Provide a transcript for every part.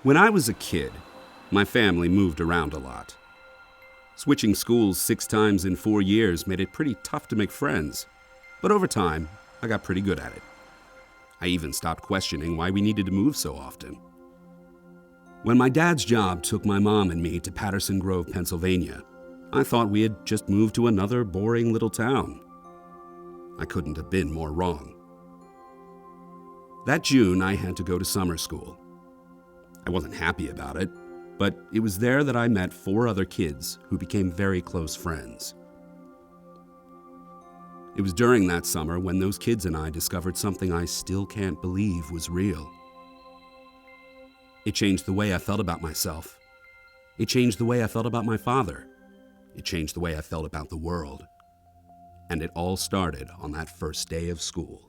When I was a kid, my family moved around a lot. Switching schools 6 times in 4 years made it pretty tough to make friends, but over time, I got pretty good at it. I even stopped questioning why we needed to move so often. When my dad's job took my mom and me to Patterson Grove, Pennsylvania, I thought we had just moved to another boring little town. I couldn't have been more wrong. That June, I had to go to summer school. I wasn't happy about it, but it was there that I met 4 other kids who became very close friends. It was during that summer when those kids and I discovered something I still can't believe was real. It changed the way I felt about myself. It changed the way I felt about my father. It changed the way I felt about the world. And it all started on that first day of school.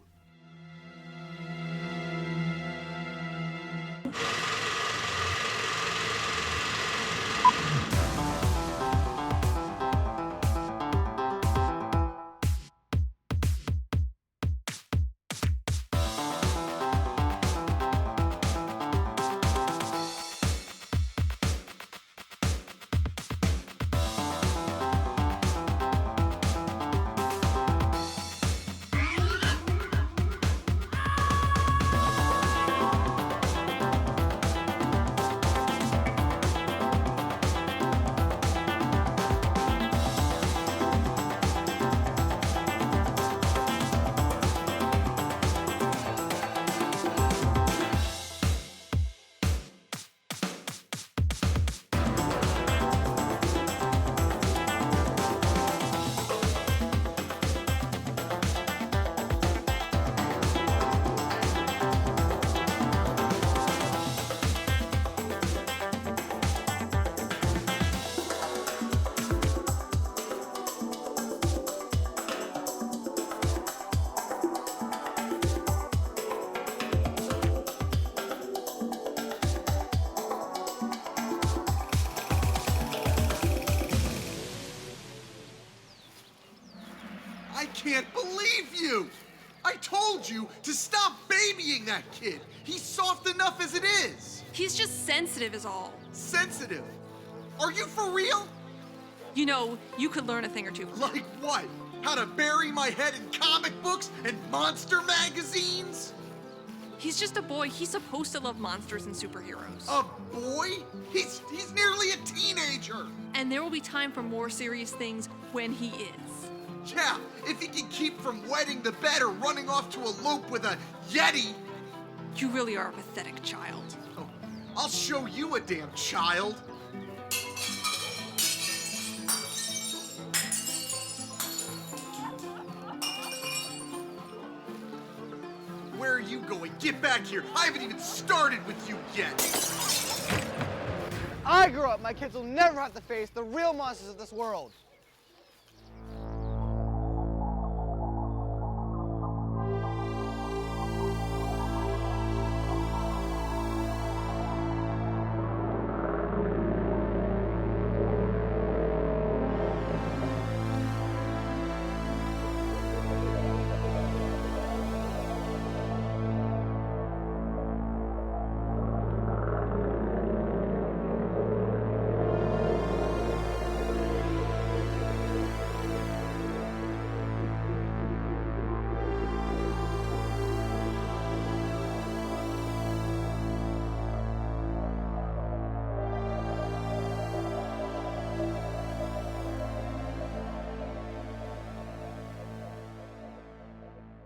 I can't believe you! I told you to stop babying that kid! He's soft enough as it is! He's just sensitive is all. Sensitive? Are you for real? You know, you could learn a thing or two from him. Like what? How to bury my head in comic books and monster magazines? He's just a boy. He's supposed to love monsters and superheroes. A boy? He's nearly a teenager! And there will be time for more serious things when he is. Yeah, if he can keep from wetting the bed or running off to elope with a Yeti. You really are a pathetic child. Oh, I'll show you a damn child. Where are you going? Get back here. I haven't even started with you yet. I grew up, my kids will never have to face the real monsters of this world.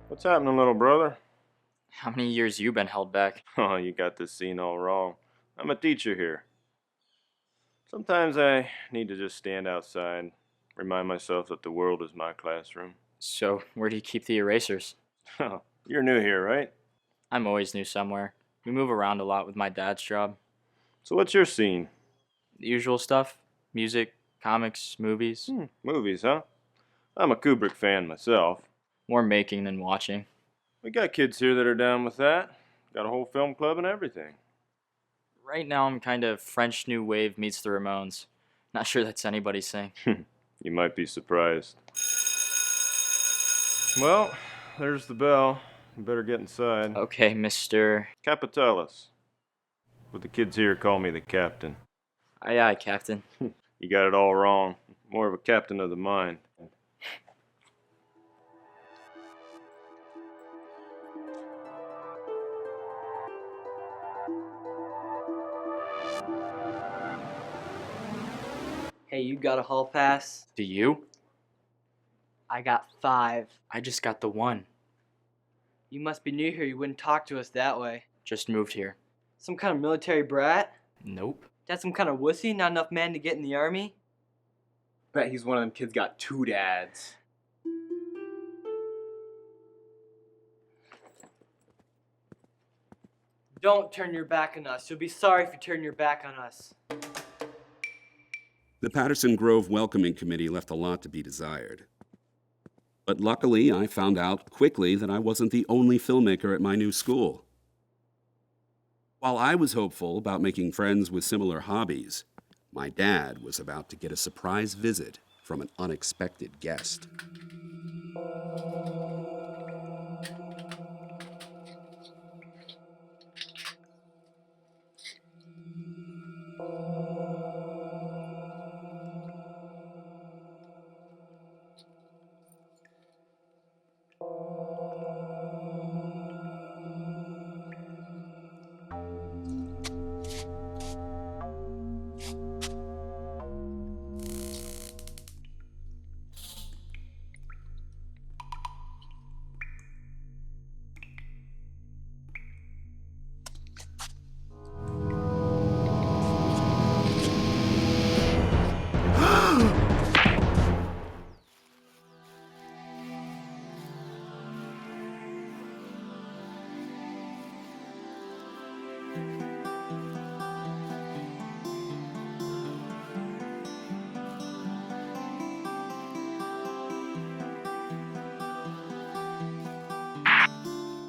What's happening, little brother? How many years you been held back? Oh, you got this scene all wrong. I'm a teacher here. Sometimes I need to just stand outside, remind myself that the world is my classroom. So, where do you keep the erasers? Oh, you're new here, right? I'm always new somewhere. We move around a lot with my dad's job. So what's your scene? The usual stuff. Music, comics, movies. Movies, huh? I'm a Kubrick fan myself. More making than watching. We got kids here that are down with that. Got a whole film club and everything. Right now I'm kind of French New Wave meets the Ramones. Not sure that's anybody's thing. You might be surprised. Well, there's the bell. You better get inside. Okay, Mr. Capitalis. but the kids here call me the captain. Aye, aye, Captain. You got it all wrong. More of a captain of the mind. Hey, you got a hall pass? Do you? I got 5. I just got the 1. You must be new here. You wouldn't talk to us that way. Just moved here. Some kind of military brat? Nope. Dad some kind of wussy? Not enough man to get in the army? Bet he's one of them kids got 2 dads. Don't turn your back on us. You'll be sorry if you turn your back on us. The Patterson Grove Welcoming Committee left a lot to be desired. But luckily, I found out quickly that I wasn't the only filmmaker at my new school. While I was hopeful about making friends with similar hobbies, my dad was about to get a surprise visit from an unexpected guest.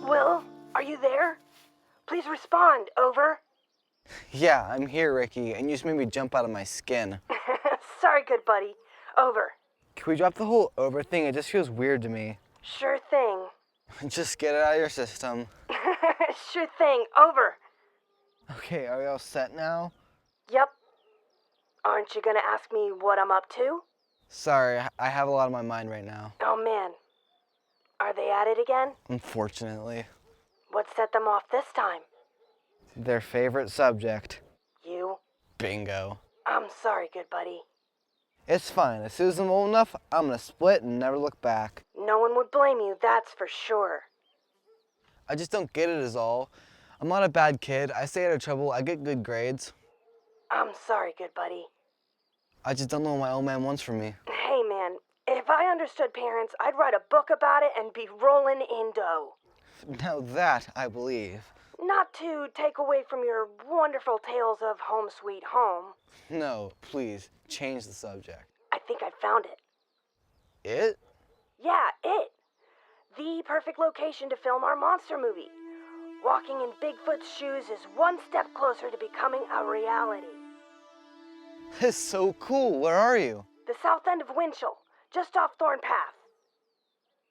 Will, are you there? Please respond, over. Yeah, I'm here, Ricky, and you just made me jump out of my skin. Sorry, good buddy. Over. Can we drop the whole over thing? It just feels weird to me. Sure thing. Just get it out of your system. Sure thing, over. Okay, are we all set now? Yep. Aren't you gonna ask me what I'm up to? Sorry, I have a lot on my mind right now. Oh man. Are they at it again? Unfortunately. What set them off this time? Their favorite subject. You? Bingo. I'm sorry, good buddy. It's fine. As soon as I'm old enough, I'm gonna split and never look back. No one would blame you, that's for sure. I just don't get it is all. I'm not a bad kid. I stay out of trouble. I get good grades. I'm sorry, good buddy. I just don't know what my old man wants from me. Hey man, if I understood parents, I'd write a book about it and be rolling in dough. Now that I believe. Not to take away from your wonderful tales of home sweet home. No, please, change the subject. I think I found it. It? Yeah, it. The perfect location to film our monster movie. Walking in Bigfoot's shoes is one step closer to becoming a reality. This is so cool. Where are you? The south end of Winchell, just off Thorn Path.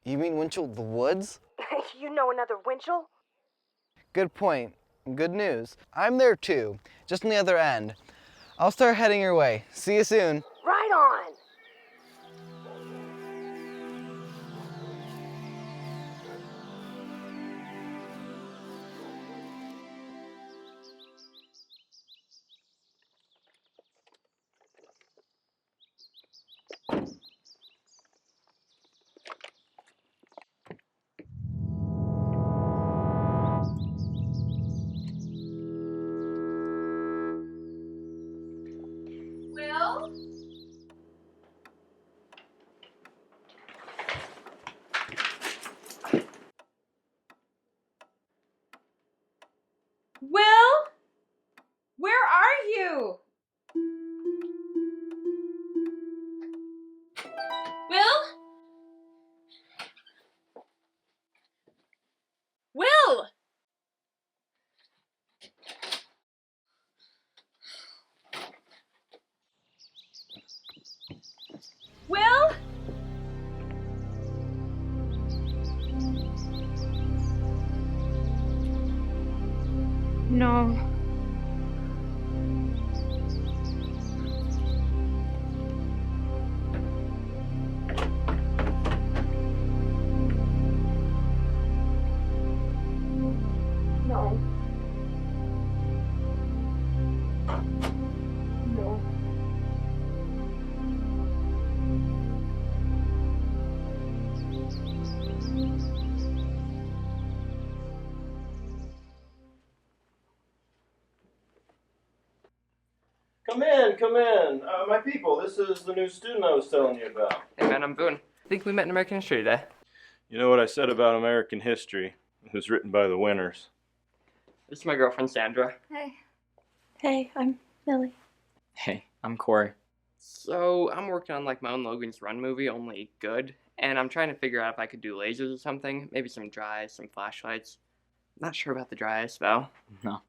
You mean Winchell the Woods? You know another Winchell? Good point. Good news. I'm there too, just on the other end. I'll start heading your way. See you soon. Right on. Will? Will? Where are you? Will? Will? Will? No. Come in, come in. My people, this is the new student I was telling you about. Hey man, I'm Boone. I think we met in American history today. You know what I said about American history? It was written by the winners. This is my girlfriend Sandra. Hey. Hey, I'm Millie. Hey, I'm Corey. So I'm working on like my own Logan's Run movie, only good. And I'm trying to figure out if I could do lasers or something. Maybe some dry ice, some flashlights. Not sure about the dry ice though. No.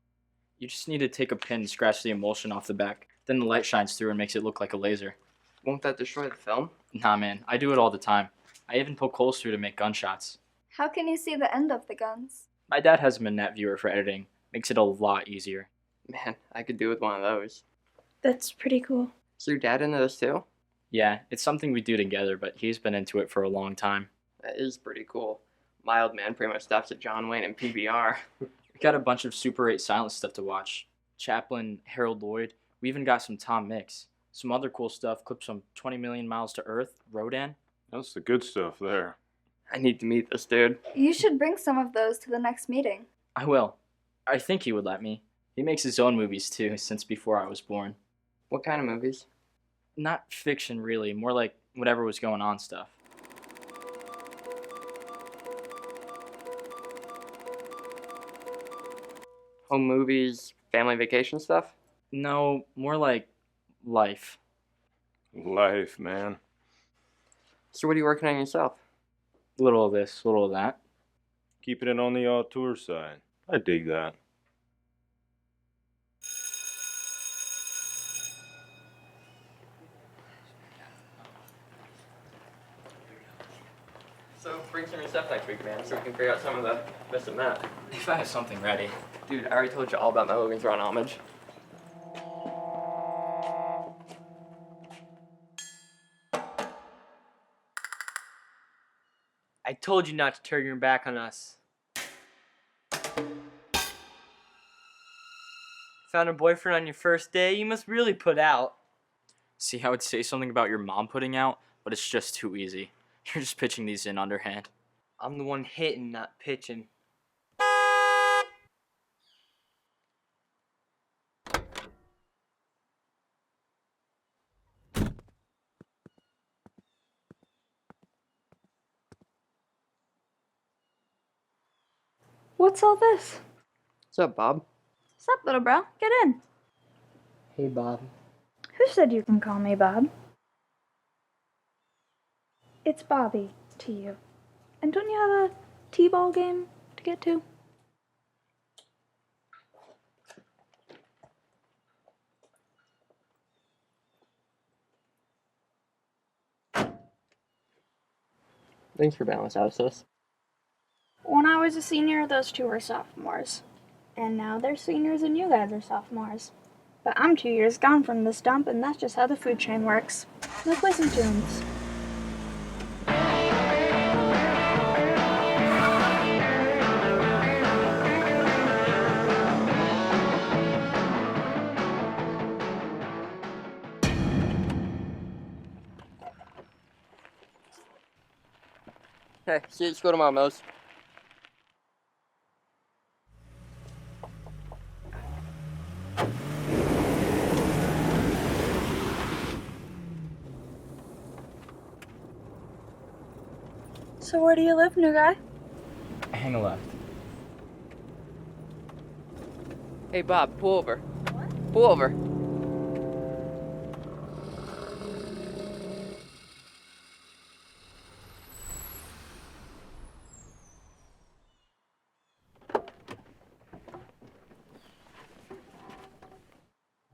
You just need to take a pin and scratch the emulsion off the back. Then the light shines through and makes it look like a laser. Won't that destroy the film? Nah, man, I do it all the time. I even poke holes through to make gunshots. How can you see the end of the guns? My dad has a Manette viewer for editing. Makes it a lot easier. Man, I could do with one of those. That's pretty cool. Is your dad into this too? Yeah, it's something we do together, but he's been into it for a long time. That is pretty cool. My old man pretty much stops at John Wayne and PBR. We got a bunch of Super 8 silent stuff to watch. Chaplin, Harold Lloyd. We even got some Tom Mix. Some other cool stuff, clips from 20 Million Miles to Earth, Rodan. That's the good stuff there. I need to meet this dude. You should bring some of those to the next meeting. I will. I think he would let me. He makes his own movies too, since before I was born. What kind of movies? Not fiction really, more like whatever was going on stuff. Home movies, family vacation stuff? No, more like life. Life, man. So what are you working on yourself? A little of this, a little of that. Keeping it on the auteur side. I dig that. So bring some of your stuff next week, man, so we can figure out some of the missing Matt. If I have something ready. Dude, I already told you all about my Logan's Run homage. I told you not to turn your back on us. Found a boyfriend on your first day? You must really put out. See how I'd say something about your mom putting out, but it's just too easy. You're just pitching these in underhand. I'm the one hitting, not pitching. What's all this? What's up, Bob? What's up, little bro? Get in. Hey, Bob. Who said you can call me Bob? It's Bobby to you. And don't you have a t-ball game to get to? Thanks for balancing out sis. When I was a senior, those two were sophomores. And now they're seniors and you guys are sophomores. But I'm 2 years gone from this dump, and that's just how the food chain works. Let's play some tunes. Hey, see you at school tomorrow, Mills. So where do you live, new guy? Hang a left. Hey, Bob, pull over. What? Pull over.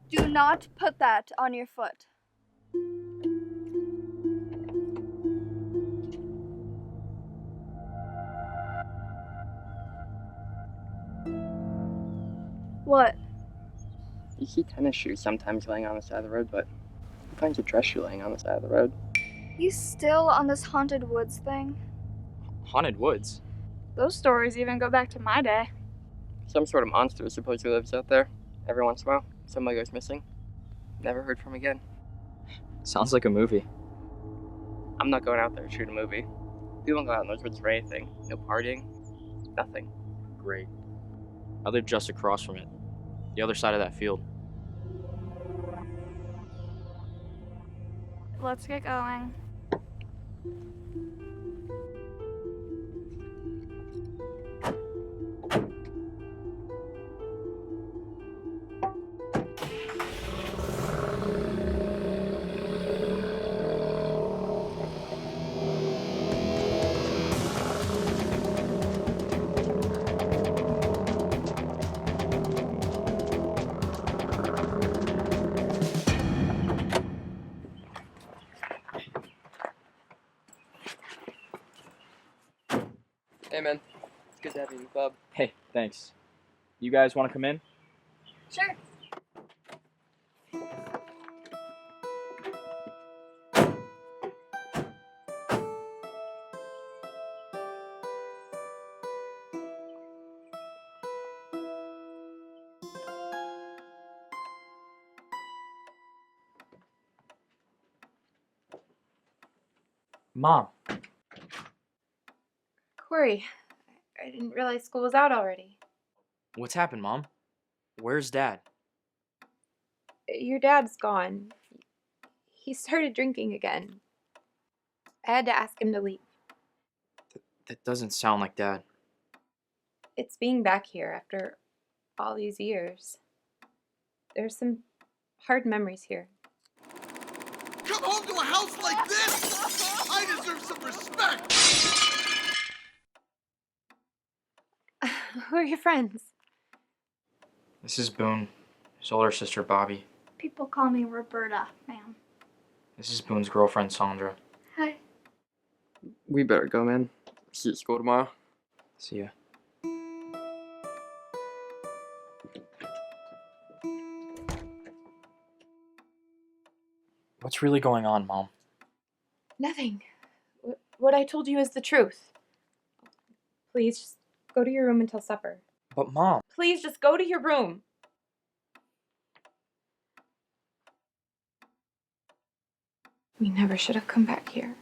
Do not put that on your foot. What? You see tennis shoes sometimes laying on the side of the road, but who finds a dress shoe laying on the side of the road? You still on this haunted woods thing? Haunted woods? Those stories even go back to my day. Some sort of monster supposedly lives out there. Every once in a while, somebody goes missing. Never heard from again. Sounds like a movie. I'm not going out there to shoot a movie. We don't go out in those woods for anything. No partying. Nothing. Great. I live just across from it. The other side of that field. let's get going. Hey, man. It's good to have you in the club. Hey, thanks. You guys want to come in? Sure. Mom. Corey, I didn't realize school was out already. What's happened, Mom? Where's Dad? Your dad's gone. He started drinking again. I had to ask him to leave. That doesn't sound like Dad. It's being back here after all these years. There's some hard memories here. Come home to a house like this? I deserve some respect! Who are your friends? This is Boone. His older sister, Bobby. People call me Roberta, ma'am. This is Boone's girlfriend, Sandra. Hi. We better go, man. See you at school tomorrow. See ya. What's really going on, Mom? Nothing. What I told you is the truth. Please, just go to your room until supper. But Mom... Please, just go to your room. We never should have come back here.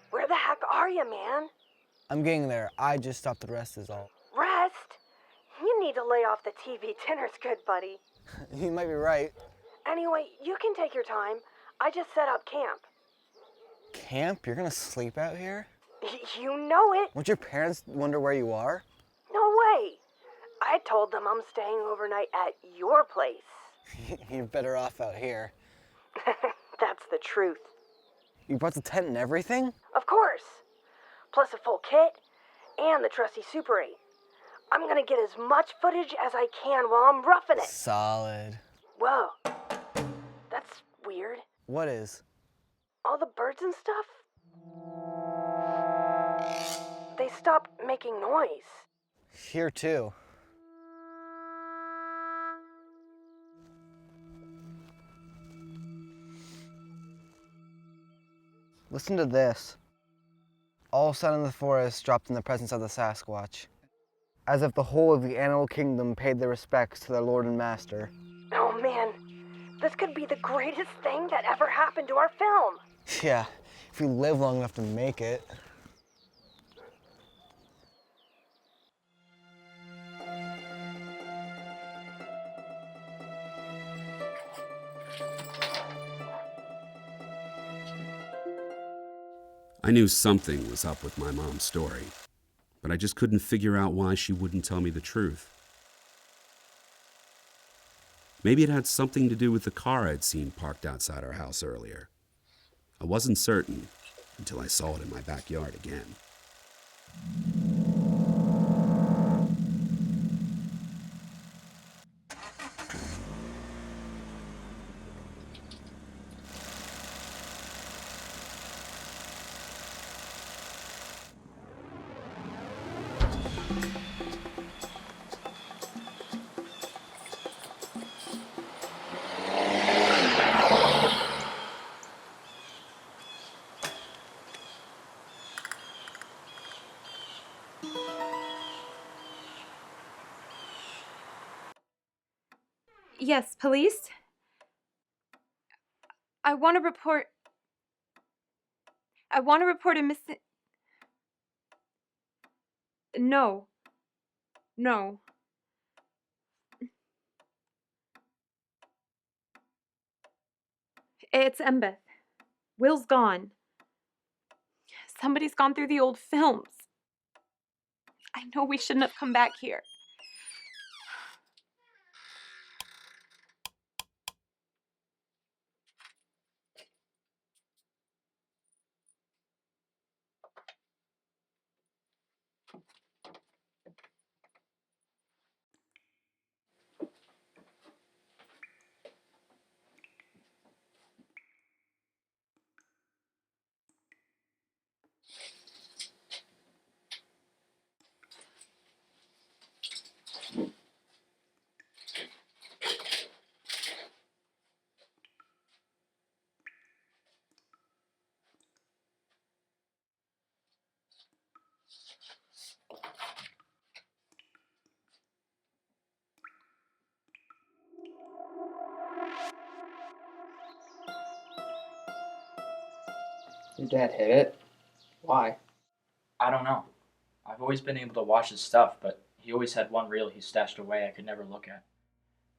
Where the heck are you, man? I'm getting there. I just stopped the rest is all. Rest? You need to lay off the TV. Dinner's good, buddy. You might be right. Anyway, you can take your time. I just set up camp. Camp? You're gonna sleep out here? You know it. Won't your parents wonder where you are? No way. I told them I'm staying overnight at your place. You're better off out here. That's the truth. You brought the tent and everything? Of course. Plus a full kit and the trusty Super 8. I'm gonna get as much footage as I can while I'm roughing it. Solid. Whoa. That's weird. What is? All the birds and stuff? They stopped making noise. Here too. Listen to this. All sound in the forest dropped in the presence of the Sasquatch, as if the whole of the animal kingdom paid their respects to their lord and master. Oh man, this could be the greatest thing that ever happened to our film. Yeah, if we live long enough to make it. I knew something was up with my mom's story, but I just couldn't figure out why she wouldn't tell me the truth. Maybe it had something to do with the car I'd seen parked outside our house earlier. I wasn't certain until I saw it in my backyard again. Yes, police? I want to report a missing... No. No. It's Embeth. Will's gone. Somebody's gone through the old films. I know we shouldn't have come back here. Your dad hid it? Why? I don't know. I've always been able to watch his stuff, but he always had one reel he stashed away I could never look at.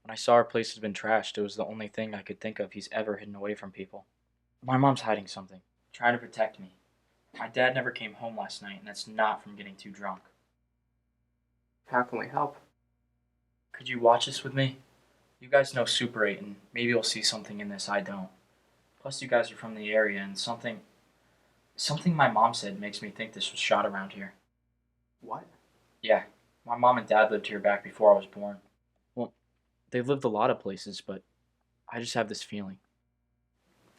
When I saw our place had been trashed, it was the only thing I could think of he's ever hidden away from people. My mom's hiding something, trying to protect me. My dad never came home last night, and that's not from getting too drunk. How can we help? Could you watch this with me? You guys know Super 8, and maybe you'll see something in this I don't. Plus, you guys are from the area, and something my mom said makes me think this was shot around here. What? Yeah, my mom and dad lived here back before I was born. Well, they've lived a lot of places, but I just have this feeling.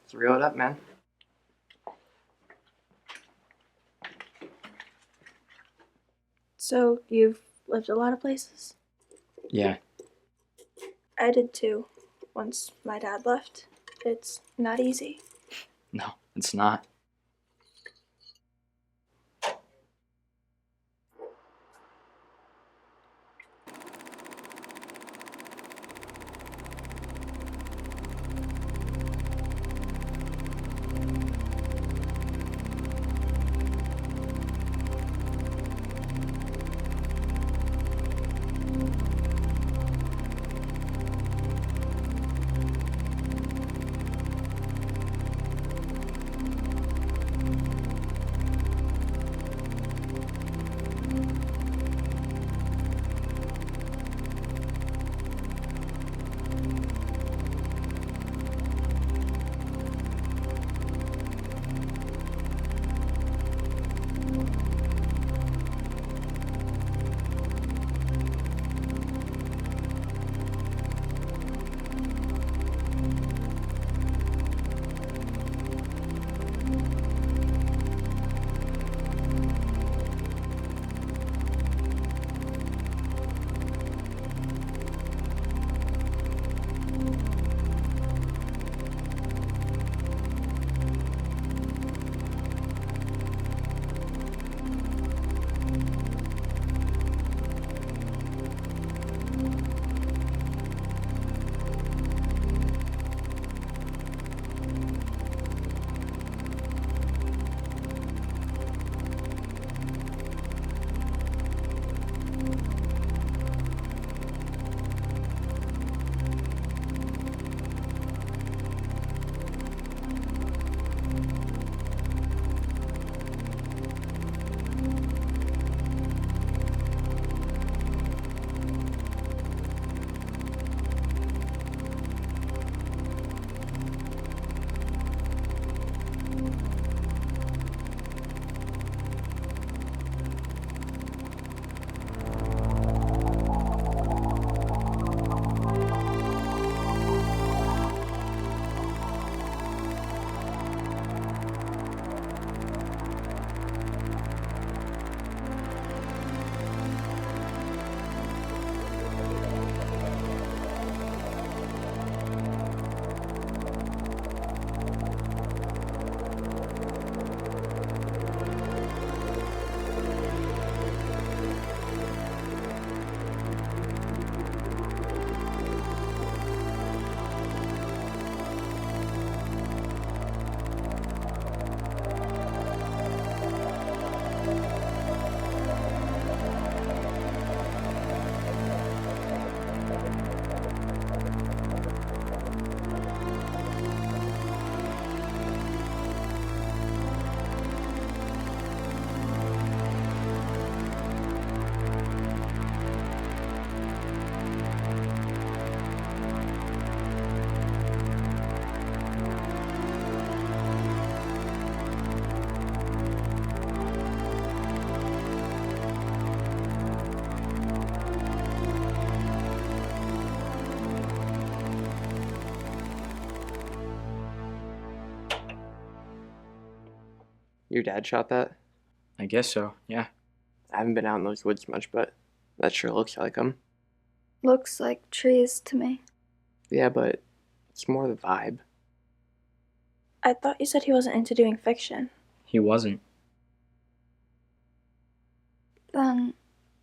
Let's reel it up, man. So, you've lived a lot of places? Yeah. I did too, once my dad left. It's not easy. No, it's not. Your dad shot that? I guess so, yeah. I haven't been out in those woods much, but that sure looks like him. Looks like trees to me. Yeah, but it's more the vibe. I thought you said he wasn't into doing fiction. He wasn't. Then,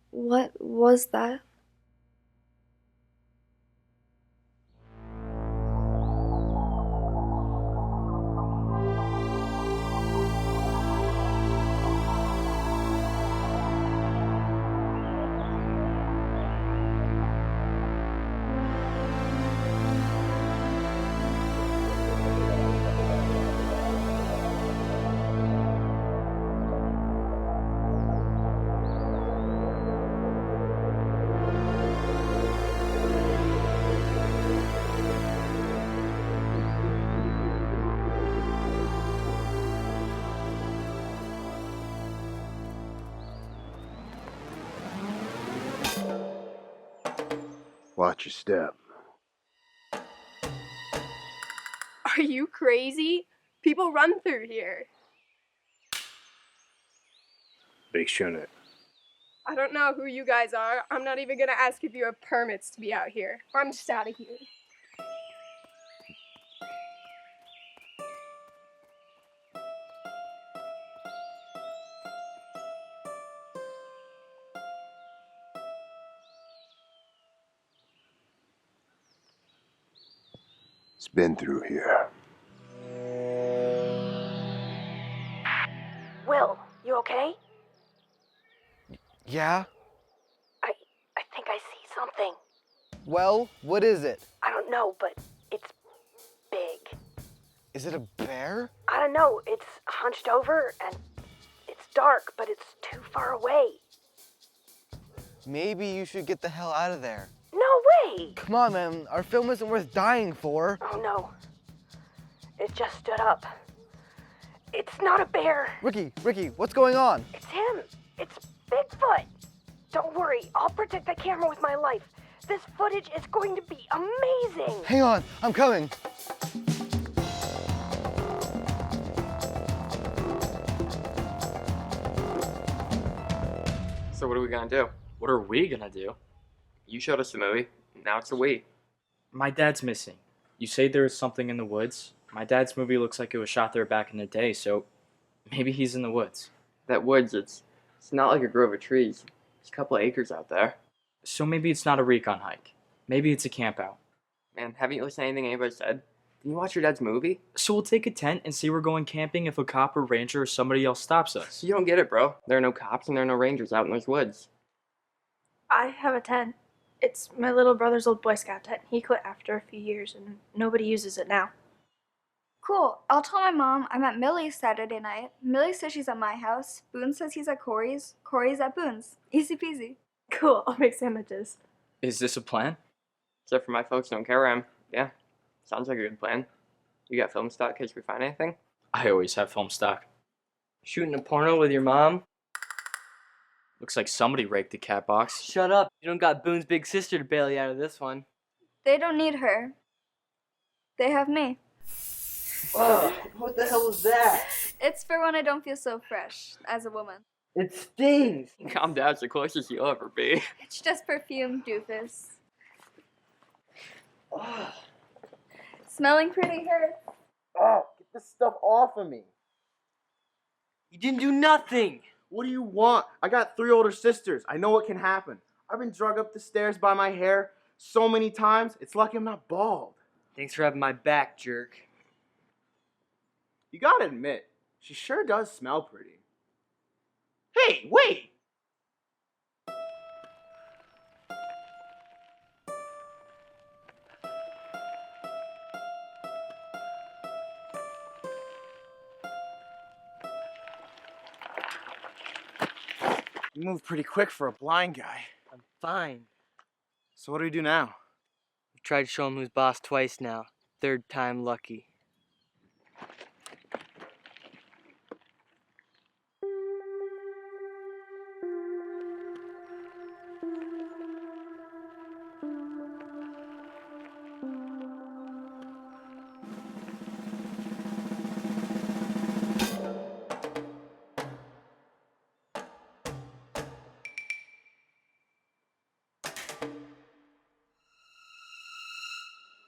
what was that? Watch your step. Are you crazy? People run through here. Big shouldn't. I don't know who you guys are. I'm not even gonna ask if you have permits to be out here. I'm just out of here. It's been through here. Will, you okay? Yeah? I think I see something. Well, what is it? I don't know, but it's big. Is it a bear? I don't know. It's hunched over and it's dark, but it's too far away. Maybe you should get the hell out of there. No way! Come on, man. Our film isn't worth dying for. Oh no. It just stood up. It's not a bear. Ricky, what's going on? It's him. It's Bigfoot. Don't worry. I'll protect the camera with my life. This footage is going to be amazing. Hang on. I'm coming. So what are we gonna do? What are we gonna do? You showed us the movie. Now it's a we. My dad's missing. You say there is something in the woods. My dad's movie looks like it was shot there back in the day, so maybe he's in the woods. That woods, it's not like a grove of trees. There's a couple of acres out there. So maybe it's not a recon hike. Maybe it's a camp out. Man, haven't you listened to anything anybody said? Didn't you watch your dad's movie? So we'll take a tent and say we're going camping if a cop or ranger or somebody else stops us. You don't get it, bro. There are no cops and there are no rangers out in those woods. I have a tent. It's my little brother's old Boy Scout tent. He quit after a few years and nobody uses it now. Cool. I'll tell my mom I'm at Millie's Saturday night. Millie says she's at my house. Boone says he's at Corey's. Corey's at Boone's. Easy peasy. Cool. I'll make sandwiches. Is this a plan? Except for my folks don't care where I am. Yeah, sounds like a good plan. You got film stock in case we find anything? I always have film stock. Shooting a porno with your mom? Looks like somebody raked the cat box. Shut up. You don't got Boone's big sister to bail you out of this one. They don't need her. They have me. Ugh, what the hell was that? It's for when I don't feel so fresh as a woman. It stings. Calm down, it's the closest you'll ever be. It's just perfume, doofus. Ugh. Smelling pretty hurts. Oh, get this stuff off of me. You didn't do nothing. What do you want? I got 3 older sisters. I know what can happen. I've been drug up the stairs by my hair so many times. It's lucky I'm not bald. Thanks for having my back, jerk. You gotta admit, she sure does smell pretty. Hey, wait! You move pretty quick for a blind guy. I'm fine. So what do we do now? I've tried to show him who's boss twice now. 3rd time lucky.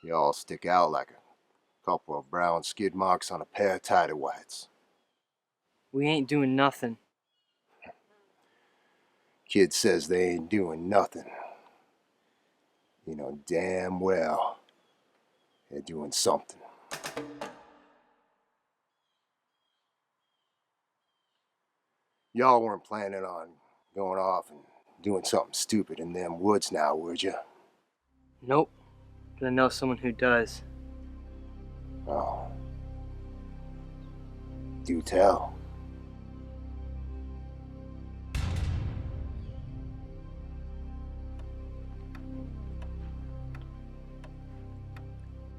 You all stick out like a couple of brown skid marks on a pair of tidy whites. We ain't doing nothing. Kid says they ain't doing nothing. You know damn well they're doing something. Y'all weren't planning on going off and doing something stupid in them woods now, would you? Nope. But I know someone who does. Oh. Do tell.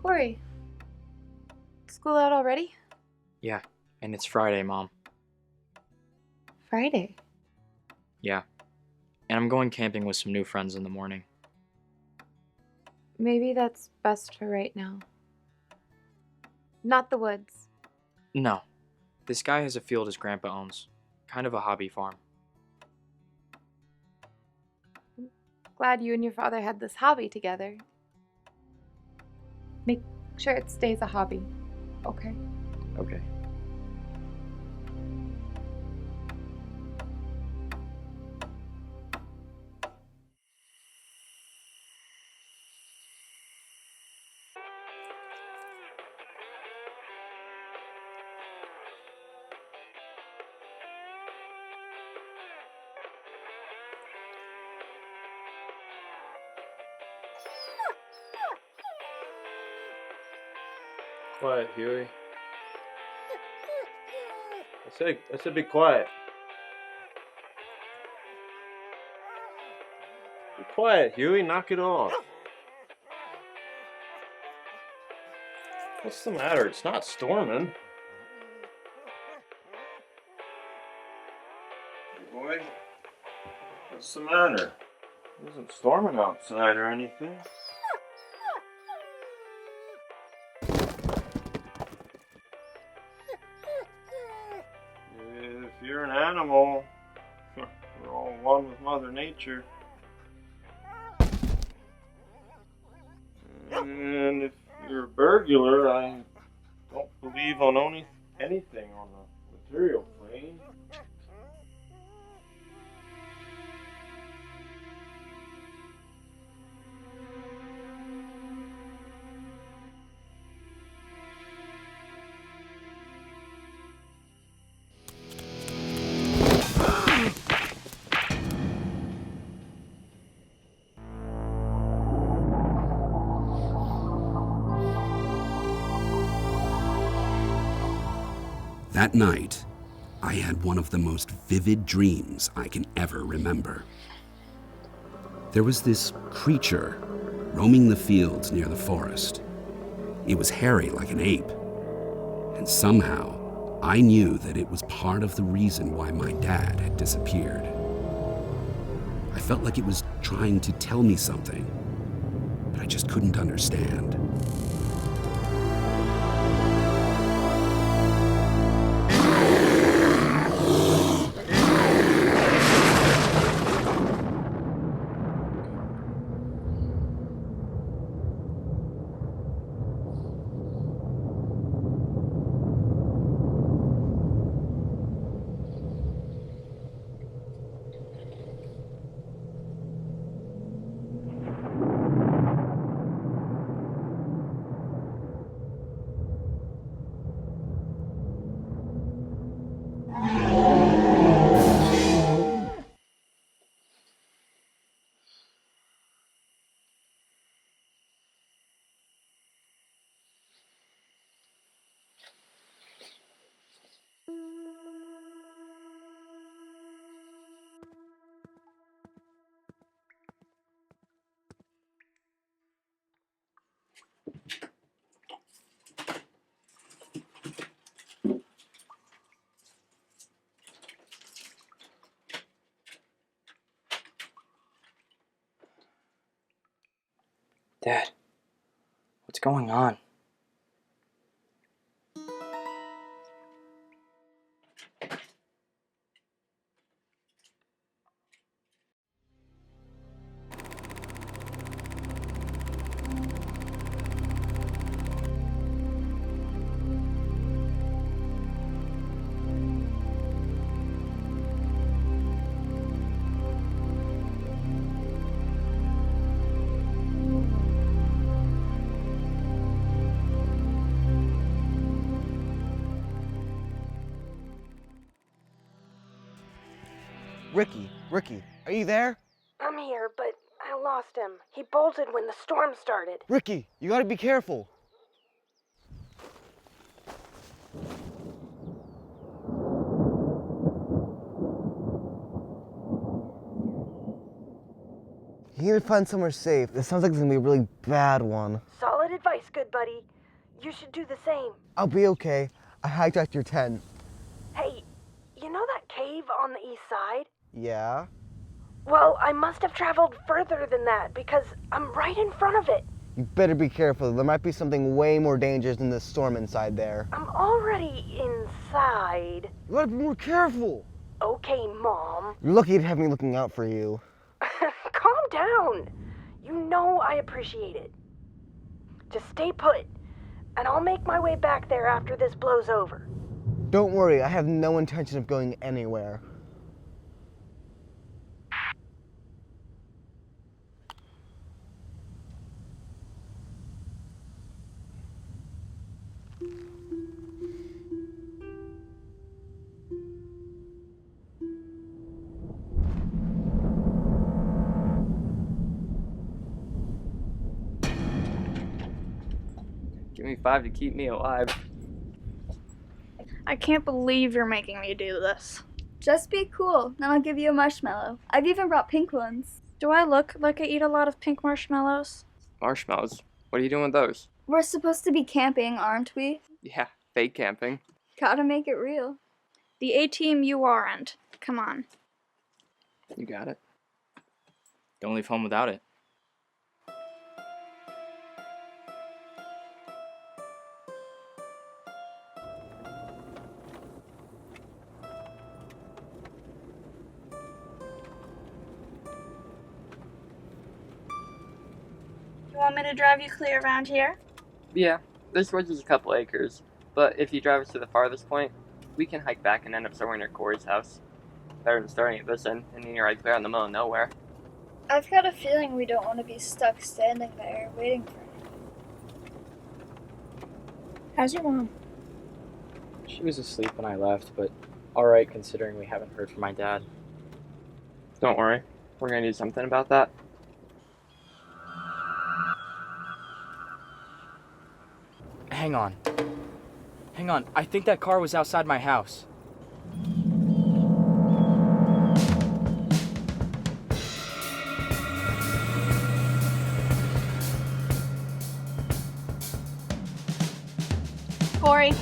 Corey, school out already? Yeah, and it's Friday, Mom. Friday. Yeah. And I'm going camping with some new friends in the morning. Maybe that's best for right now. Not the woods. No. This guy has a field his grandpa owns. Kind of a hobby farm. Glad you and your father had this hobby together. Make sure it stays a hobby, okay? Okay. Quiet, Huey. I said be quiet. Be quiet, Huey. Knock it off. What's the matter? It's not storming. Boy, what's the matter? It isn't storming outside or anything. If you're an animal, we're all one with Mother Nature. And if you're a burglar, I don't believe on anything on the material plane. That night, I had one of the most vivid dreams I can ever remember. There was this creature roaming the fields near the forest. It was hairy like an ape, and somehow I knew that it was part of the reason why my dad had disappeared. I felt like it was trying to tell me something, but I just couldn't understand. Dad, what's going on? Ricky, are you there? I'm here, but I lost him. He bolted when the storm started. Ricky, you gotta be careful. You need to find somewhere safe. This sounds like it's gonna be a really bad one. Solid advice, good buddy. You should do the same. I'll be okay. I hijacked your tent. Hey, you know that cave on the east side? Yeah? Well, I must have traveled further than that because I'm right in front of it. You better be careful. There might be something way more dangerous than this storm inside there. I'm already inside. You gotta be more careful. Okay, Mom. You're lucky to have me looking out for you. Calm down. You know I appreciate it. Just stay put, and I'll make my way back there after this blows over. Don't worry, I have no intention of going anywhere. Give me 5 to keep me alive. I can't believe you're making me do this. Just be cool, then I'll give you a marshmallow. I've even brought pink ones. Do I look like I eat a lot of pink marshmallows? Marshmallows? What are you doing with those? We're supposed to be camping, aren't we? Yeah, fake camping. Gotta make it real. The A-team you aren't. Come on. You got it. Don't leave home without it. You want me to drive you clear around here? Yeah, this woods is a couple acres, but if you drive us to the farthest point, we can hike back and end up somewhere near Corey's house. Better than starting at this end and then you're right there in the middle of nowhere. I've got a feeling we don't want to be stuck standing there waiting for him. How's your mom? She was asleep when I left, but alright considering we haven't heard from my dad. Don't worry, we're gonna do something about that. Hang on. Hang on, I think that car was outside my house. Corey.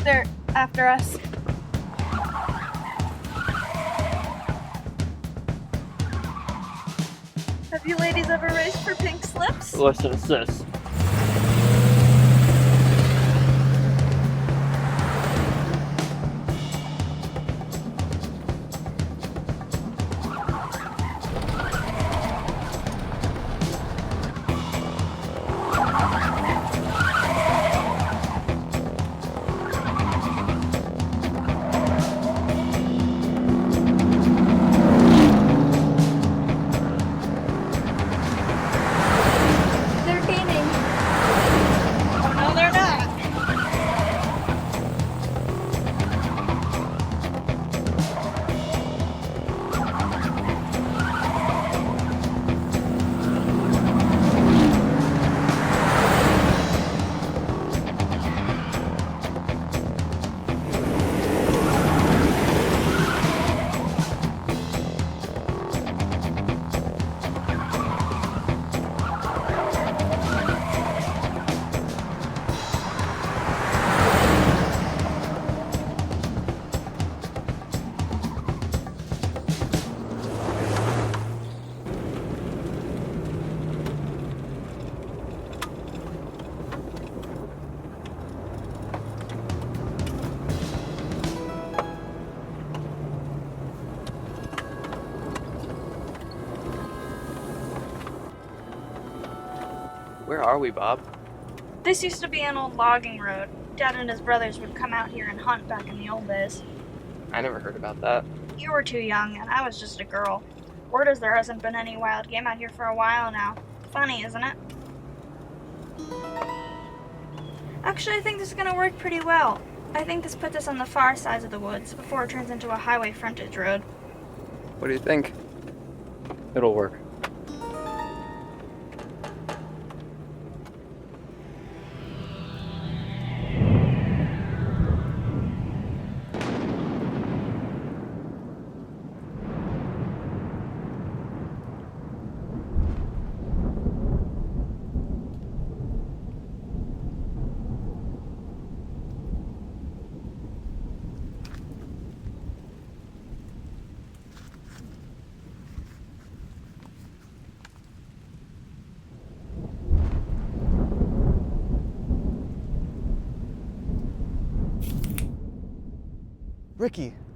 They're after us. Have you ladies ever raced for pink slips? Listen, sis. Where are we, Bob? This used to be an old logging road. Dad and his brothers would come out here and hunt back in the old days. I never heard about that. You were too young, and I was just a girl. Word is there hasn't been any wild game out here for a while now. Funny, isn't it? Actually, I think this is gonna work pretty well. I think this puts us on the far sides of the woods before it turns into a highway frontage road. What do you think? It'll work.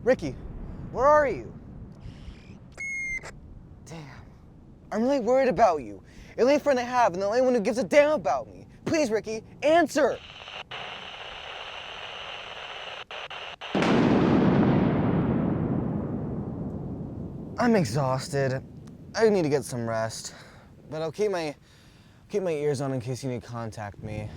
Ricky, where are you? Damn. I'm really worried about you. You're the only friend I have and the only one who gives a damn about me. Please, Ricky, answer! I'm exhausted. I need to get some rest. But I'll keep my ears on in case you need to contact me.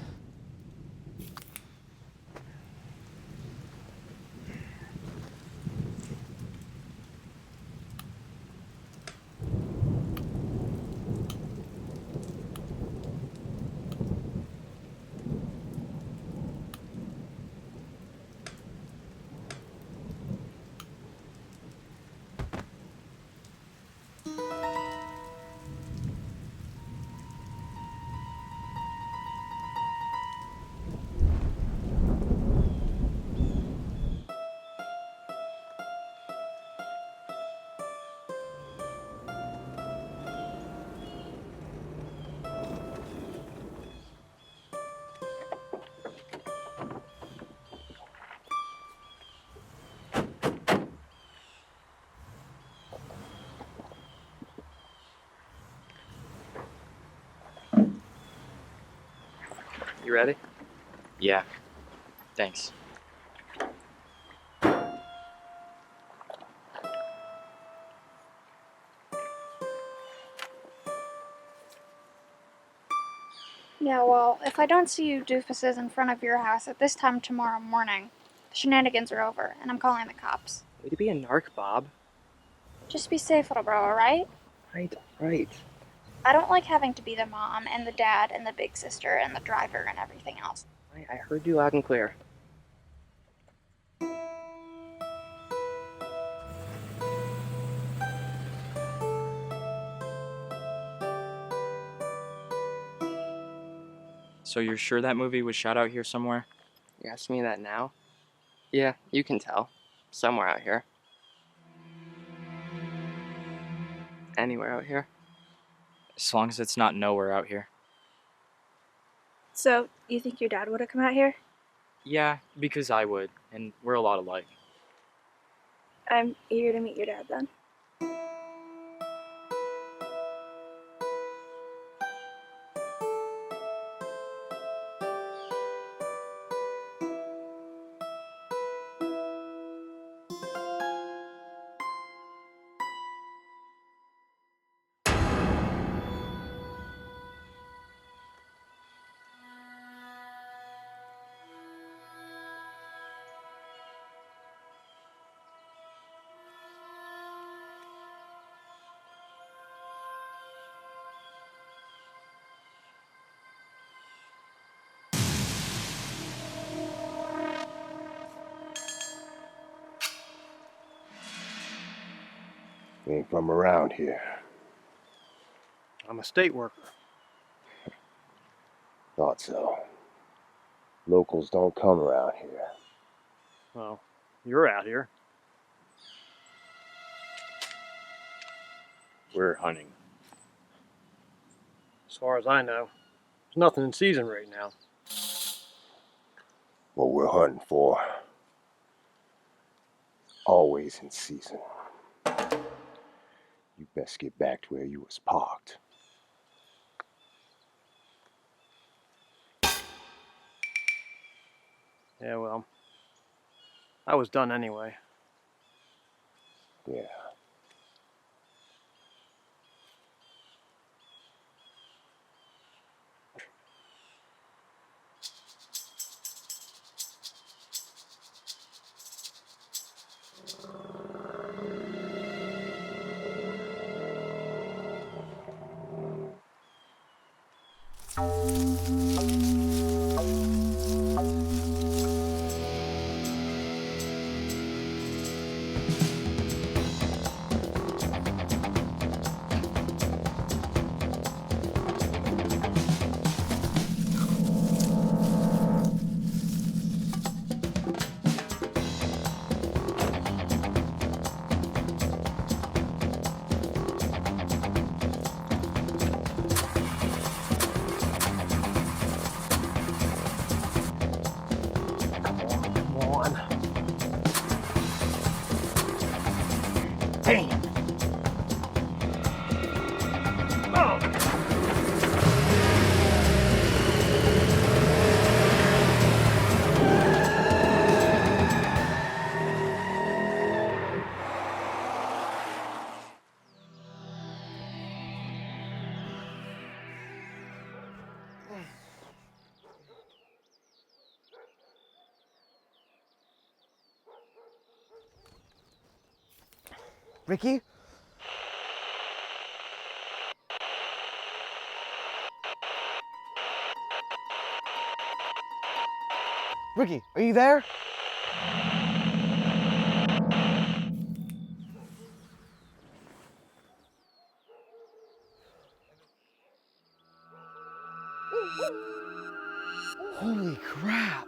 You ready? Yeah. Thanks. Yeah, well, if I don't see you doofuses in front of your house at this time tomorrow morning, the shenanigans are over, and I'm calling the cops. Way to be a narc, Bob. Just be safe, little bro, alright? Right. I don't like having to be the mom, and the dad, and the big sister, and the driver, and everything else. I heard you loud and clear. So you're sure that movie was shot out here somewhere? You asking me that now? Yeah, you can tell. Somewhere out here. Anywhere out here. As long as it's not nowhere out here. So, you think your dad would have come out here? Yeah, because I would, and we're a lot alike. I'm eager to meet your dad then. You ain't from around here. I'm a state worker. Thought so. Locals don't come around here. Well, you're out here. We're hunting. As far as I know, there's nothing in season right now. What we're hunting for, always in season. You best get back to where you was parked. Yeah, well, I was done anyway. Yeah. Ricky? Ricky, are you there? Holy crap!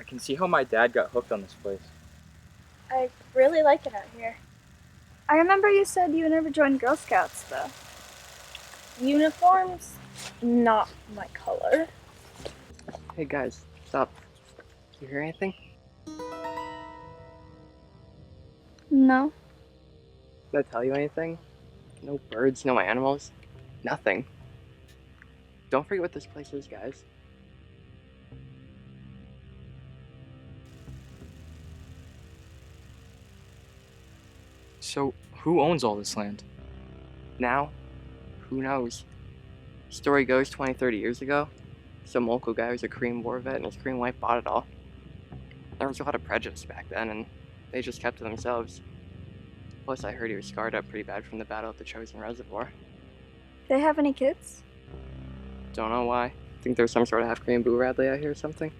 I can see how my dad got hooked on this place. I really like it out here. I remember you said you never joined Girl Scouts, though. Uniforms, not my color. Hey guys, stop. You hear anything? No. Did I tell you anything? No birds, no animals, nothing. Don't forget what this place is, guys. So, who owns all this land? Now, who knows? Story goes 20, 30 years ago, some local guy was a Korean War vet and his Korean wife bought it all. There was a lot of prejudice back then, and they just kept to themselves. Plus, I heard he was scarred up pretty bad from the battle at the Chosen Reservoir. They have any kids? Don't know why. Think there's some sort of half-Korean Boo Radley out here or something?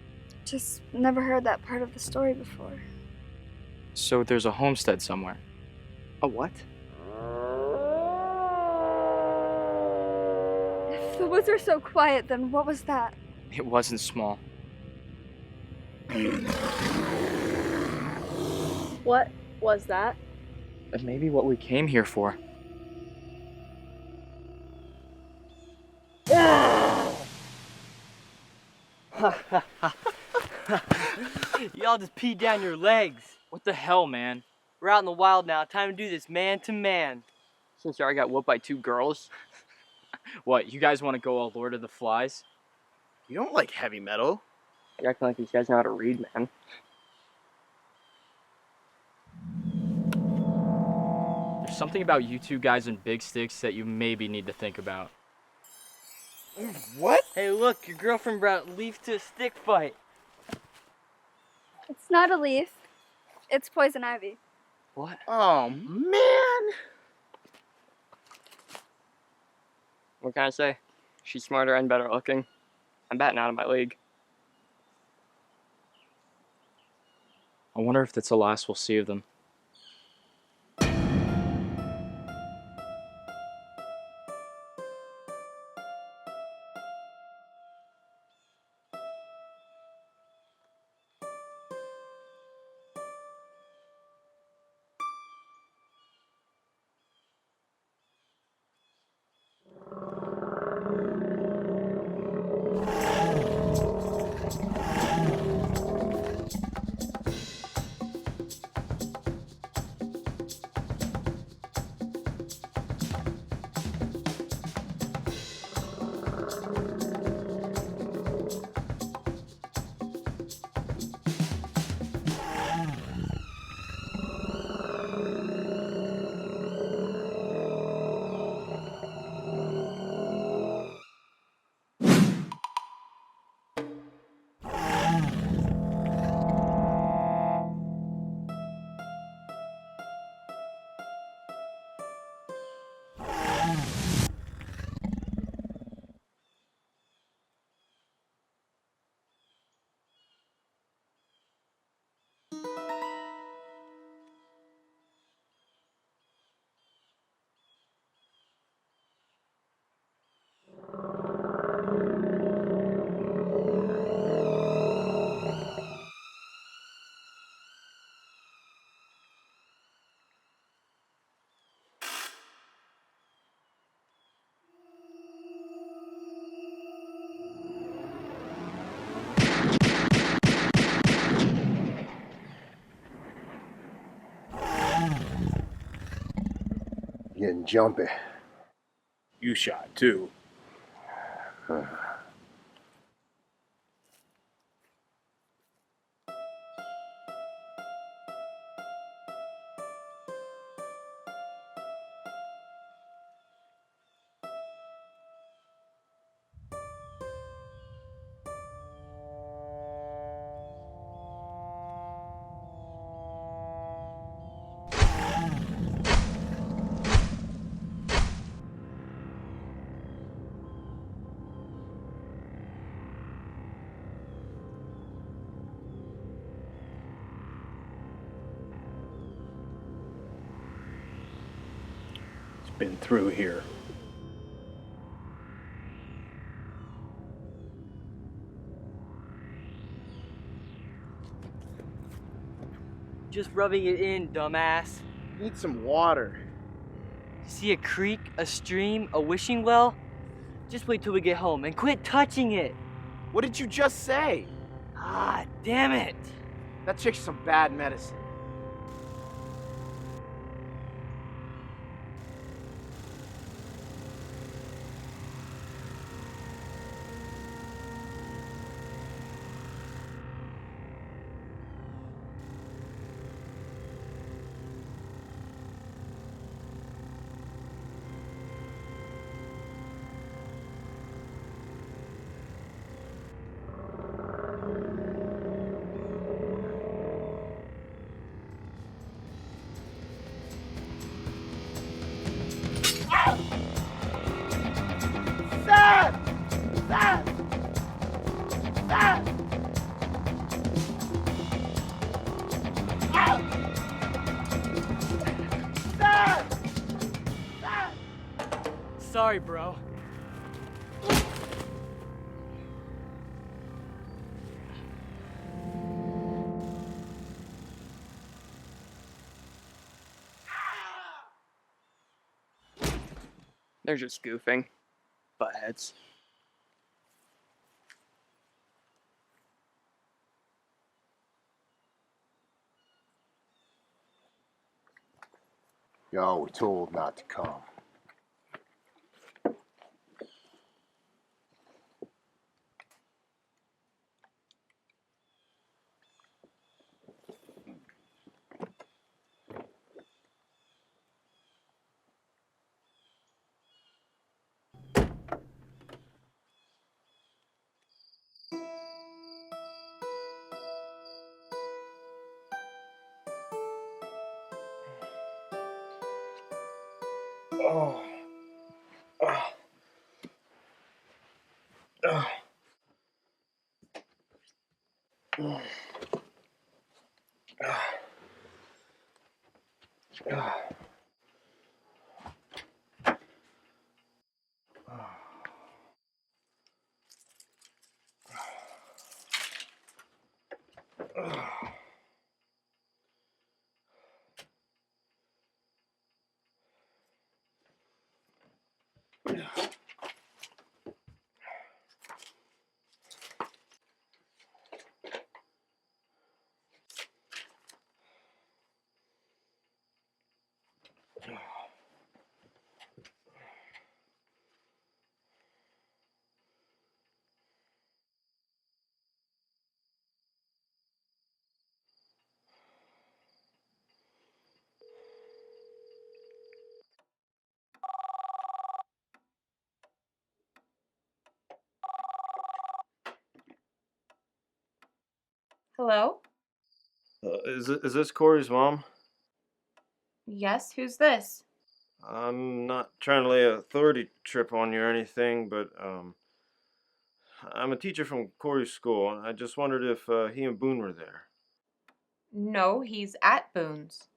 Just never heard that part of the story before. So there's a homestead somewhere. A what? If the woods are so quiet, then what was that? It wasn't small. What was that? That may be what we came here for. Y'all just peed down your legs. What the hell, man? We're out in the wild now. Time to do this man to man. Since you already got whooped by 2 girls. What, you guys want to go all Lord of the Flies? You don't like heavy metal. You're acting like these guys know how to read, man. There's something about you two guys in big sticks that you maybe need to think about. What? Hey, look, your girlfriend brought leaf to a stick fight. It's not a leaf. It's poison ivy. What? Oh, man! What can I say? She's smarter and better looking. I'm batting out of my league. I wonder if that's the last we'll see of them. Getting jumpy. You shot too. Been through here. Just rubbing it in, dumbass. Need some water. You see a creek, a stream, a wishing well? Just wait till we get home and quit touching it. What did you just say? Ah, damn it. That chick's some bad medicine. Sorry, bro. They're just goofing. Buttheads. Y'all were told not to come. Oh. Oh. Oh. Oh. Oh. Hello? Is this Corey's mom? Yes, who's this? I'm not trying to lay a authority trip on you or anything, but I'm a teacher from Corey's school, and I just wondered if he and Boone were there. No, he's at Boone's.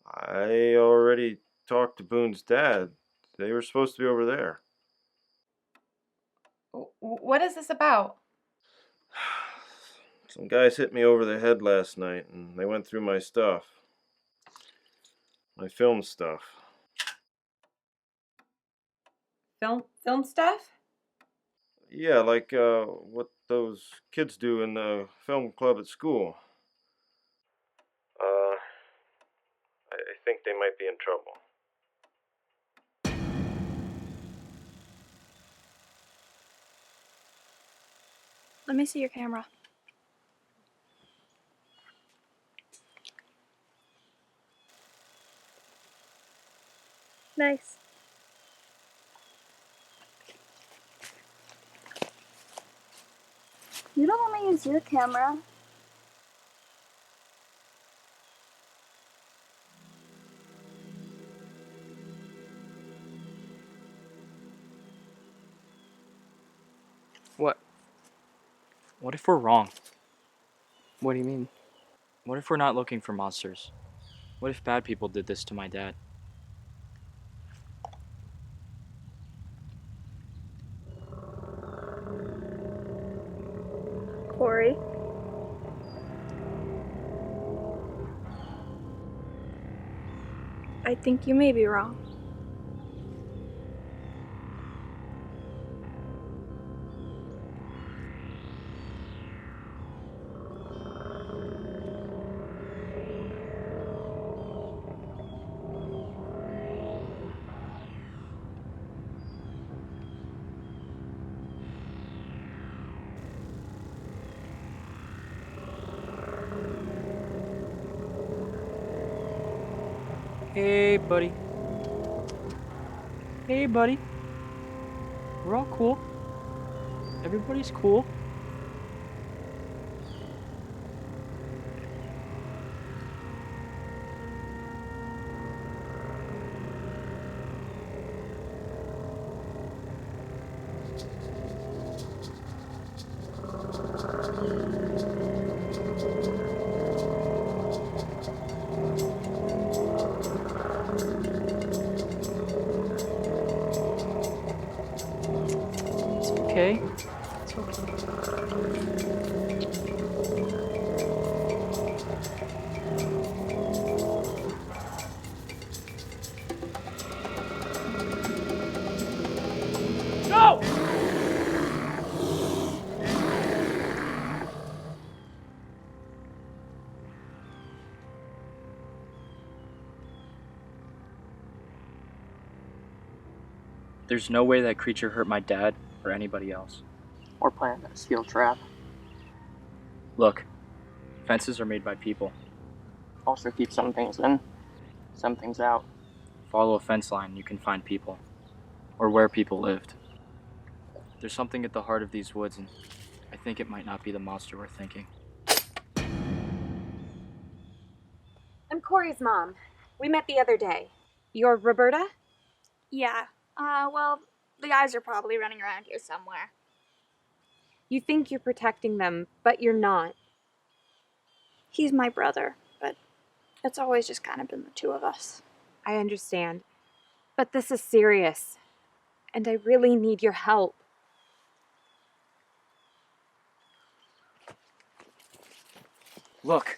I already talked to Boone's dad. They were supposed to be over there. What is this about? Some guys hit me over the head last night, and they went through my stuff. My film stuff. Film stuff? Yeah, like what those kids do in the film club at school. I think they might be in trouble. Let me see your camera. Nice. You don't want to use your camera. What? What if we're wrong? What do you mean? What if we're not looking for monsters? What if bad people did this to my dad? Corey. I think you may be wrong. Hey, buddy. Hey, buddy. We're all cool. Everybody's cool. It's okay. It's okay. No! There's no way that creature hurt my dad or anybody else. Or planted a steel trap. Look, fences are made by people. Also keep some things in, some things out. Follow a fence line, you can find people. Or where people lived. There's something at the heart of these woods, and I think it might not be the monster we're thinking. I'm Corey's mom. We met the other day. You're Roberta? Yeah. Well, the guys are probably running around here somewhere. You think you're protecting them, but you're not. He's my brother, but it's always just kind of been the two of us. I understand. But this is serious. And I really need your help. Look.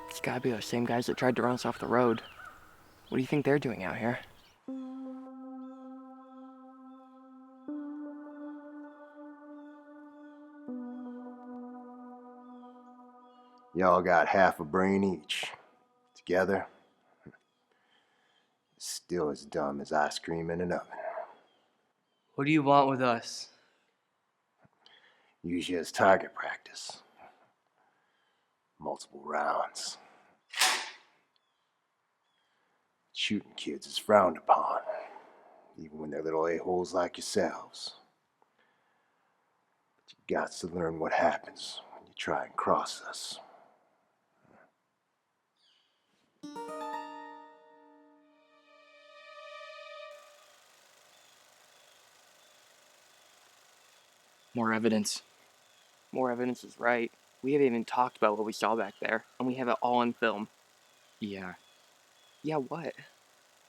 It's gotta be those same guys that tried to run us off the road. What do you think they're doing out here? Y'all got half a brain each. Together, still as dumb as ice cream in an oven. What do you want with us? Use you as target practice. Multiple rounds. Shooting kids is frowned upon, even when they're little a-holes like yourselves. But you got to learn what happens when you try and cross us. More evidence. More evidence is right. We haven't even talked about what we saw back there, and we have it all on film. Yeah. Yeah, what?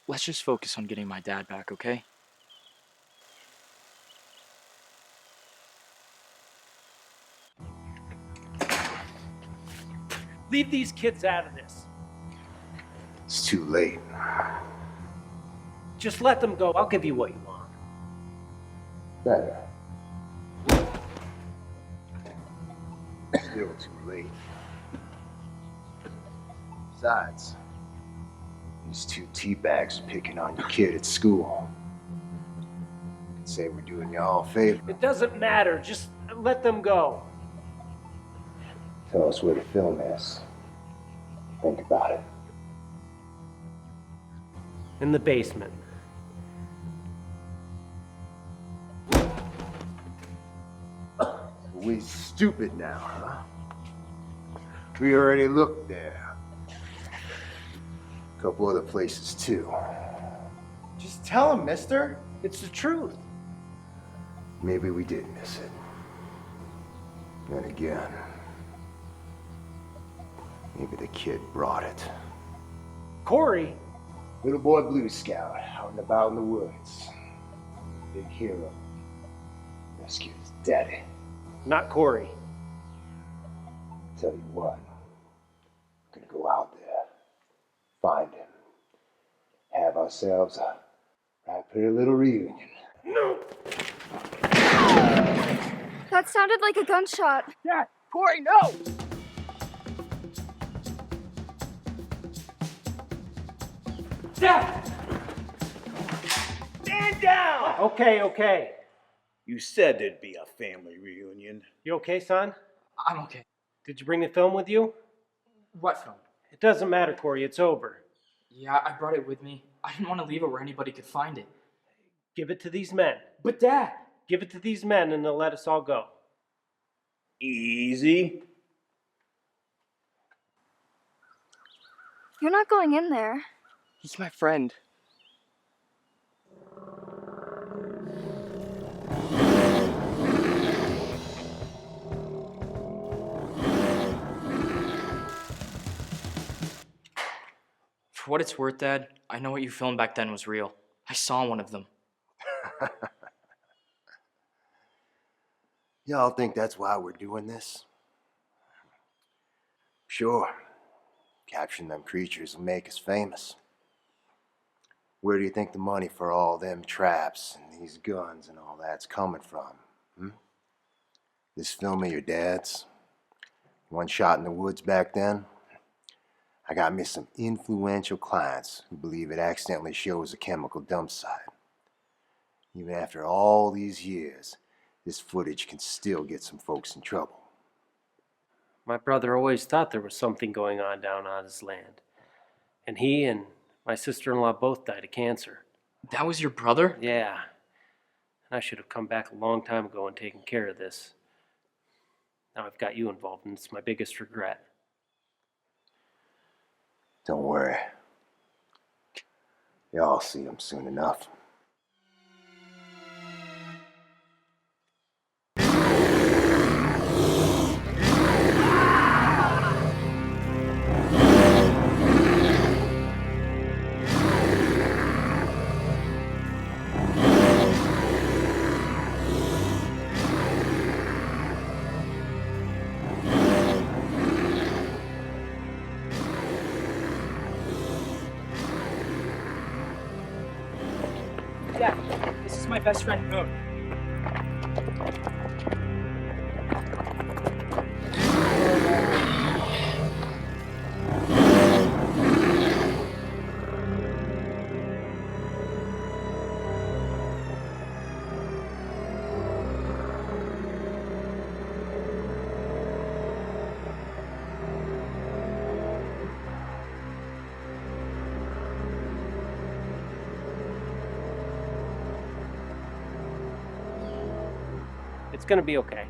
Let's just focus on getting my dad back, okay? Leave these kids out of this. It's too late. Just let them go. I'll give you what you want. Better. Still too late. Besides, these two teabags are picking on your kid at school. Could say we're doing y'all a favor. It doesn't matter. Just let them go. Tell us where the film is. Think about it. In the basement. We stupid now, huh? We already looked there. A couple other places too. Just tell him, mister. It's the truth. Maybe we did miss it. Then again, maybe the kid brought it. Corey! Little boy Blue Scout, out and about in the woods. Big hero. Rescued his daddy. Not Corey. Tell you what, we're gonna go out there, find him, have ourselves a right pretty little reunion. No! That sounded like a gunshot. Dad! Corey, no! Dad! Stand down! Okay. You said there'd be a family reunion. You okay, son? I'm okay. Did you bring the film with you? What film? It doesn't matter, Corey. It's over. Yeah, I brought it with me. I didn't want to leave it where anybody could find it. Give it to these men. But Dad! Give it to these men and they'll let us all go. Easy. You're not going in there. He's my friend. For what it's worth, Dad, I know what you filmed back then was real. I saw one of them. Y'all think that's why we're doing this? Sure. Capturing them creatures will make us famous. Where do you think the money for all them traps and these guns and all that's coming from? This film of your dad's? One shot in the woods back then? I got me some influential clients who believe it accidentally shows a chemical dump site. Even after all these years, this footage can still get some folks in trouble. My brother always thought there was something going on down on his land. And he and my sister-in-law both died of cancer. That was your brother? Yeah. And I should have come back a long time ago and taken care of this. Now I've got you involved, and it's my biggest regret. Don't worry. Y'all see him soon enough. Dad, this is my best friend Moon. It's gonna be okay.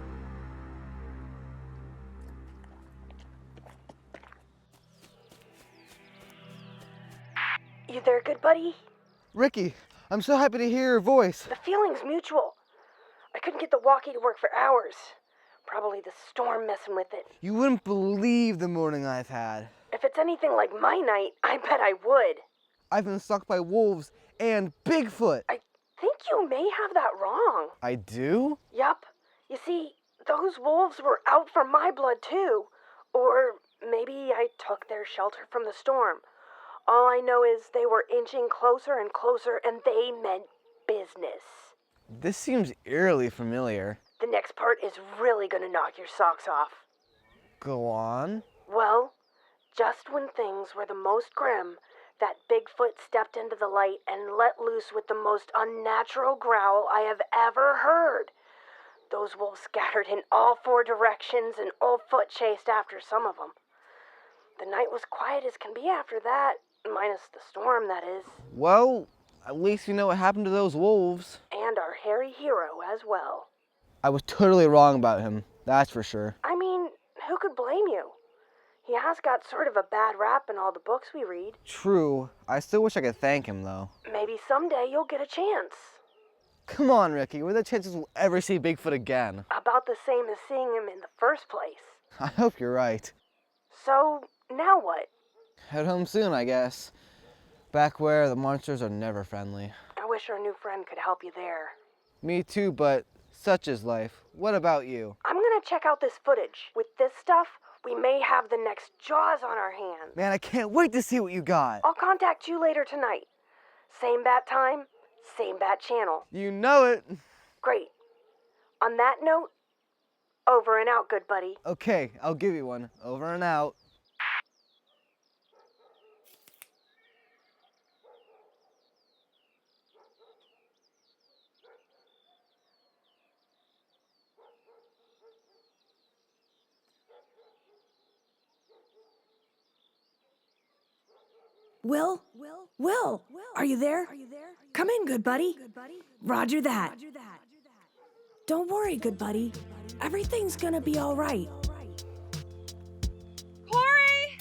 You there, good buddy? Ricky, I'm so happy to hear your voice. The feeling's mutual. I couldn't get the walkie to work for hours. Probably the storm messing with it. You wouldn't believe the morning I've had. If it's anything like my night, I bet I would. I've been stalked by wolves and Bigfoot. I think you may have that wrong. I do? Yup. You see, those wolves were out for my blood too. Or maybe I took their shelter from the storm. All I know is they were inching closer and closer, and they meant business. This seems eerily familiar. The next part is really gonna knock your socks off. Go on. Well, just when things were the most grim, that Bigfoot stepped into the light and let loose with the most unnatural growl I have ever heard. Those wolves scattered in all four directions, and old Foot chased after some of them. The night was quiet as can be after that, minus the storm, that is. Well, at least you know what happened to those wolves. And our hairy hero as well. I was totally wrong about him, that's for sure. I mean, who could blame you? He has got sort of a bad rap in all the books we read. True. I still wish I could thank him, though. Maybe someday you'll get a chance. Come on, Ricky. What are the chances we'll ever see Bigfoot again? About the same as seeing him in the first place. I hope you're right. So, now what? Head home soon, I guess. Back where the monsters are never friendly. I wish our new friend could help you there. Me too, but such is life. What about you? I'm gonna check out this footage. With this stuff, we may have the next Jaws on our hands. Man, I can't wait to see what you got. I'll contact you later tonight. Same bat time, same bat channel. You know it. Great. On that note, over and out, good buddy. Okay, I'll give you one. Over and out. Will, are you there? Come in, good buddy. Roger that. Don't worry, good buddy. Everything's gonna be all right. Corey!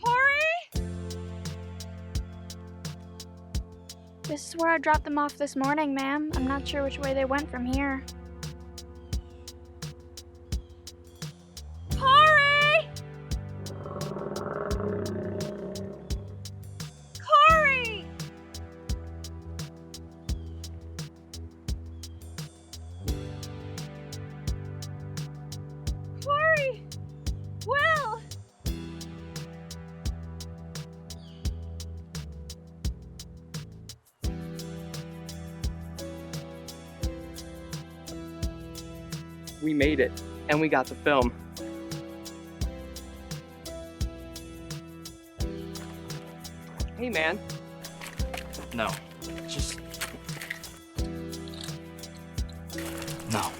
Corey! This is where I dropped them off this morning, ma'am. I'm not sure which way they went from here. Corey! Corey! Corey! Will! We made it, and we got the film. Hey, man. No. Just... No.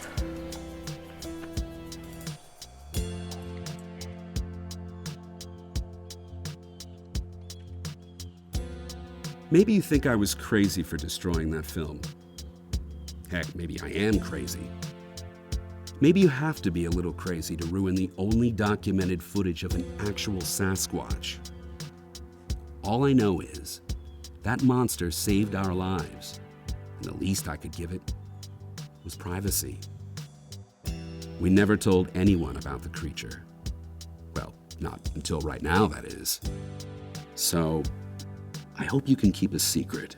Maybe you think I was crazy for destroying that film. Heck, maybe I am crazy. Maybe you have to be a little crazy to ruin the only documented footage of an actual Sasquatch. All I know is that monster saved our lives, and the least I could give it was privacy. We never told anyone about the creature. Well, not until right now, that is. So, I hope you can keep a secret.